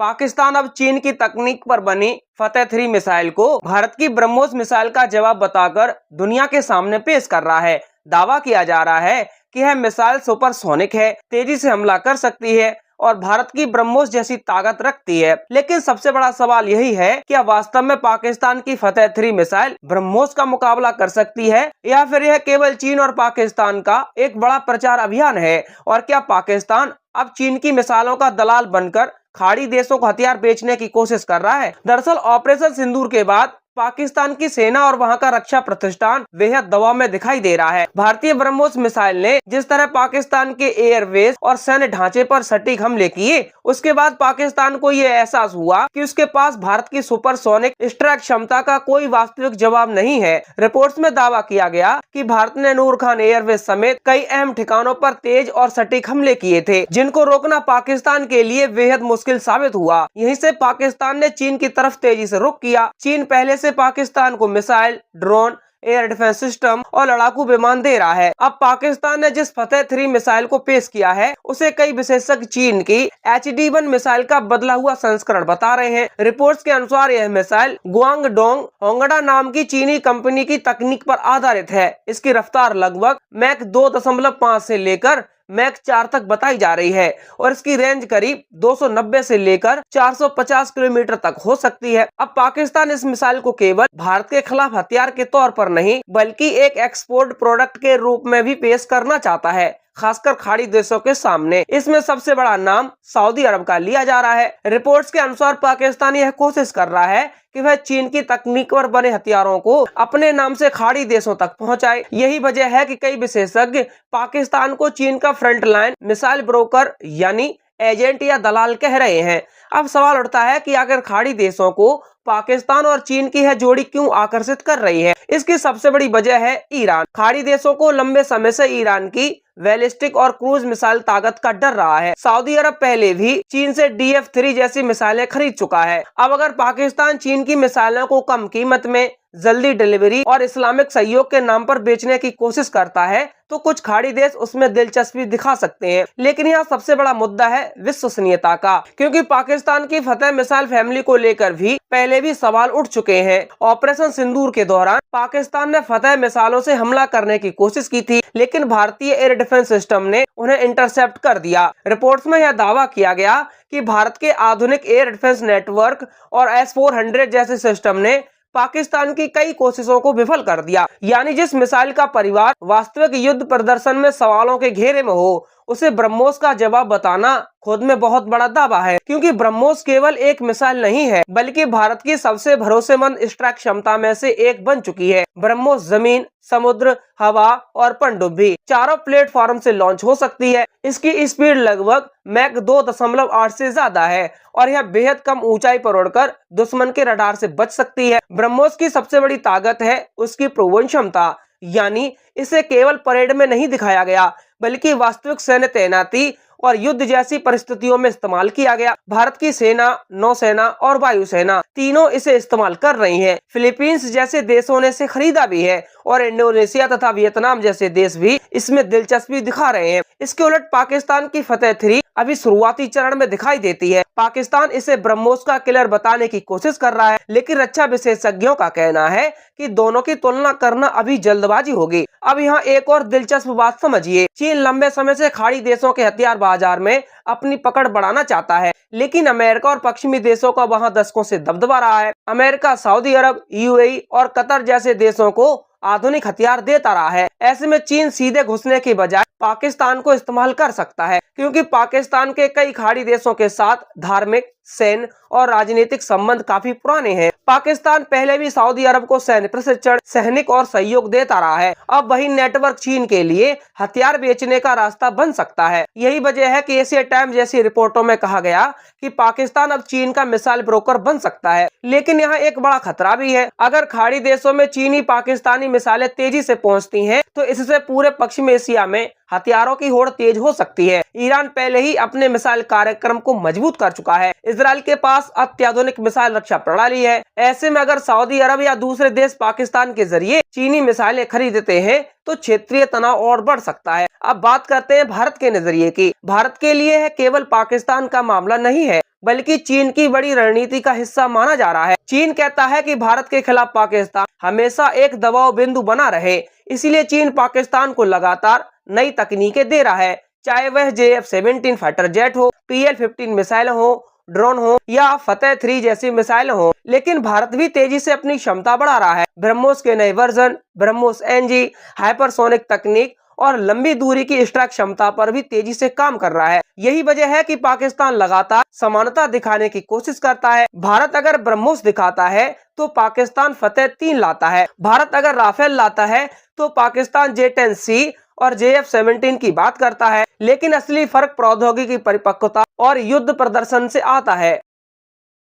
पाकिस्तान अब चीन की तकनीक पर बनी फतेह 3 मिसाइल को भारत की ब्रह्मोस मिसाइल का जवाब बताकर दुनिया के सामने पेश कर रहा है। दावा किया जा रहा है कि यह मिसाइल सुपरसोनिक है, तेजी से हमला कर सकती है और भारत की ब्रह्मोस जैसी ताकत रखती है। लेकिन सबसे बड़ा सवाल यही है कि वास्तव में पाकिस्तान की फतेह 3 मिसाइल ब्रह्मोस का मुकाबला कर सकती है या फिर यह केवल चीन और पाकिस्तान का एक बड़ा प्रचार अभियान है। और क्या पाकिस्तान अब चीन की मिसाइलों का दलाल बनकर खाड़ी देशों को हथियार बेचने की कोशिश कर रहा है? दरअसल ऑपरेशन सिंदूर के बाद पाकिस्तान की सेना और वहां का रक्षा प्रतिष्ठान बेहद दबाव में दिखाई दे रहा है। भारतीय ब्रह्मोस मिसाइल ने जिस तरह पाकिस्तान के एयरवेज और सैन्य ढांचे पर सटीक हमले किए, उसके बाद पाकिस्तान को ये एहसास हुआ कि उसके पास भारत की सुपरसोनिक स्ट्राइक क्षमता का कोई वास्तविक जवाब नहीं है। रिपोर्ट्स में दावा किया गया कि भारत ने नूर खान एयरवेज समेत कई अहम ठिकानों पर तेज और सटीक हमले किए थे, जिनको रोकना पाकिस्तान के लिए बेहद मुश्किल साबित हुआ। यहीं से पाकिस्तान ने चीन की तरफ तेजी से रुख किया। चीन पहले से पाकिस्तान को missile, drone, air defence system और लड़ाकू विमान दे रहा है। अब पाकिस्तान ने जिस फतेह 3 मिसाइल को पेश किया है, उसे कई विशेषज्ञ चीन की HD-1 मिसाइल का बदला हुआ संस्करण बता रहे हैं। रिपोर्ट्स के अनुसार यह मिसाइल गुआंगडोंग होंगडा नाम की चीनी कंपनी की तकनीक पर आधारित है। इसकी रफ्तार लगभग मैक 2.5 से लेकर मैक 4 तक बताई जा रही है और इसकी रेंज करीब 290 से लेकर 450 किलोमीटर तक हो सकती है। अब पाकिस्तान इस मिसाइल को केवल भारत के खिलाफ हथियार के तौर पर नहीं, बल्कि एक एक्सपोर्ट प्रोडक्ट के रूप में भी पेश करना चाहता है, खासकर खाड़ी देशों के सामने। इसमें सबसे बड़ा नाम सऊदी अरब का लिया जा रहा है। रिपोर्ट्स के अनुसार पाकिस्तान यह कोशिश कर रहा है कि वह चीन की तकनीक पर बने हथियारों को अपने नाम से खाड़ी देशों तक पहुंचाए। यही वजह है कि कई विशेषज्ञ पाकिस्तान को चीन का फ्रंटलाइन मिसाइल ब्रोकर यानी एजेंट या दलाल कह रहे हैं। अब सवाल उठता है कि आखिर खाड़ी देशों को पाकिस्तान और चीन की यह जोड़ी क्यों आकर्षित कर रही है? इसकी सबसे बड़ी वजह है ईरान। खाड़ी देशों को लंबे समय से ईरान की बैलिस्टिक और क्रूज मिसाइल ताकत का डर रहा है। सऊदी अरब पहले भी चीन से DF-3 जैसी मिसाइलें खरीद चुका है। अब अगर पाकिस्तान चीन की मिसाइलों को कम कीमत में, जल्दी डिलीवरी और इस्लामिक सहयोग के नाम पर बेचने की कोशिश करता है, तो कुछ खाड़ी देश उसमें दिलचस्पी दिखा सकते हैं। लेकिन यहाँ सबसे बड़ा मुद्दा है विश्वसनीयता का, क्योंकि पाकिस्तान की फतेह मिसाइल फैमिली को लेकर भी पहले भी सवाल उठ चुके हैं। ऑपरेशन सिंदूर के दौरान पाकिस्तान ने फतेह मिसाइलों से हमला करने की कोशिश की थी, लेकिन भारतीय एयर डिफेंस सिस्टम ने उन्हें इंटरसेप्ट कर दिया। रिपोर्ट्स में यह दावा किया गया कि भारत के आधुनिक एयर डिफेंस नेटवर्क और S-400 जैसे सिस्टम ने पाकिस्तान की कई कोशिशों को विफल कर दिया। यानी जिस मिसाइल का परिवार वास्तविक युद्ध प्रदर्शन में सवालों के घेरे में हो, उसे ब्रह्मोस का जवाब बताना खुद में बहुत बड़ा दावा है, क्योंकि ब्रह्मोस केवल एक मिसाइल नहीं है, बल्कि भारत की सबसे भरोसेमंद स्ट्राइक क्षमता में से एक बन चुकी है। ब्रह्मोस जमीन, समुद्र, हवा और पनडुब्बी चारों प्लेटफॉर्म से लॉन्च हो सकती है। इसकी स्पीड लगभग मैक 2.8 से ज्यादा है और यह बेहद कम ऊंचाई पर उड़कर दुश्मन के रडार से बच सकती है। ब्रह्मोस की सबसे बड़ी ताकत है उसकी प्रोवन क्षमता, यानी इसे केवल परेड में नहीं दिखाया गया, बल्कि वास्तविक सैन्य तैनाती और युद्ध जैसी परिस्थितियों में इस्तेमाल किया गया। भारत की सेना, नौसेना और वायुसेना तीनों इसे इस्तेमाल कर रही हैं। फिलीपींस जैसे देशों ने इसे खरीदा भी है और इंडोनेशिया तथा वियतनाम जैसे देश भी इसमें दिलचस्पी दिखा रहे हैं। इसके उलट पाकिस्तान की फतेह 3 अभी शुरुआती चरण में दिखाई देती है। पाकिस्तान इसे ब्रह्मोस का किलर बताने की कोशिश कर रहा है, लेकिन रक्षा विशेषज्ञों का कहना है कि दोनों की तुलना करना अभी जल्दबाजी होगी। अब यहाँ एक और दिलचस्प बात समझिए। चीन लंबे समय से खाड़ी देशों के हथियार बाजार में अपनी पकड़ बढ़ाना चाहता है, लेकिन अमेरिका और पश्चिमी देशों का वहां दशकों से दबदबा रहा है। अमेरिका सऊदी अरब, UAE और कतर जैसे देशों को आधुनिक हथियार देता रहा है। ऐसे में चीन सीधे घुसने की बजाय पाकिस्तान को इस्तेमाल कर सकता है, क्योंकि पाकिस्तान के कई खाड़ी देशों के साथ धार्मिक, सैन्य और राजनीतिक संबंध काफी पुराने हैं। पाकिस्तान पहले भी सऊदी अरब को सैन्य प्रशिक्षण, सैनिक और सहयोग देता रहा है। अब वही नेटवर्क चीन के लिए हथियार बेचने का रास्ता बन सकता है। यही वजह है कि एशिया टाइम्स जैसी रिपोर्टों में कहा गया कि पाकिस्तान अब चीन का मिसाइल ब्रोकर बन सकता है। लेकिन यहाँ एक बड़ा खतरा भी है। अगर खाड़ी देशों में चीनी पाकिस्तानी मिसाइलें तेजी से पहुँचती हैं, तो इससे पूरे पश्चिम एशिया में हथियारों की होड़ तेज हो सकती है। ईरान पहले ही अपने मिसाइल कार्यक्रम को मजबूत कर चुका है। इजराइल के पास अत्याधुनिक मिसाइल रक्षा प्रणाली है। ऐसे में अगर सऊदी अरब या दूसरे देश पाकिस्तान के जरिए चीनी मिसाइलें खरीदते हैं, तो क्षेत्रीय तनाव और बढ़ सकता है। अब बात करते हैं भारत के नजरिए की। भारत के लिए है केवल पाकिस्तान का मामला नहीं है, बल्कि चीन की बड़ी रणनीति का हिस्सा माना जा रहा है। चीन कहता है कि भारत के खिलाफ पाकिस्तान हमेशा एक दबाव बिंदु बना रहे, इसलिए चीन पाकिस्तान को लगातार नई तकनीकें दे रहा है, चाहे वह JF-17 फाइटर जेट हो, PL-15 मिसाइल हो, ड्रोन हो या फतेह 3 जैसी मिसाइल हो। लेकिन भारत भी तेजी से अपनी क्षमता बढ़ा रहा है। ब्रह्मोस के नए वर्जन, ब्रह्मोस NG, हाइपरसोनिक तकनीक और लंबी दूरी की स्ट्राइक क्षमता पर भी तेजी से काम कर रहा है। यही वजह है कि पाकिस्तान लगातार समानता दिखाने की कोशिश करता है। भारत अगर ब्रह्मोस दिखाता है तो पाकिस्तान फतेह 3 लाता है। भारत अगर राफेल लाता है तो पाकिस्तान J-10C और JF-17 की बात करता है। लेकिन असली फर्क प्रौद्योगिकी परिपक्वता और युद्ध प्रदर्शन से आता है।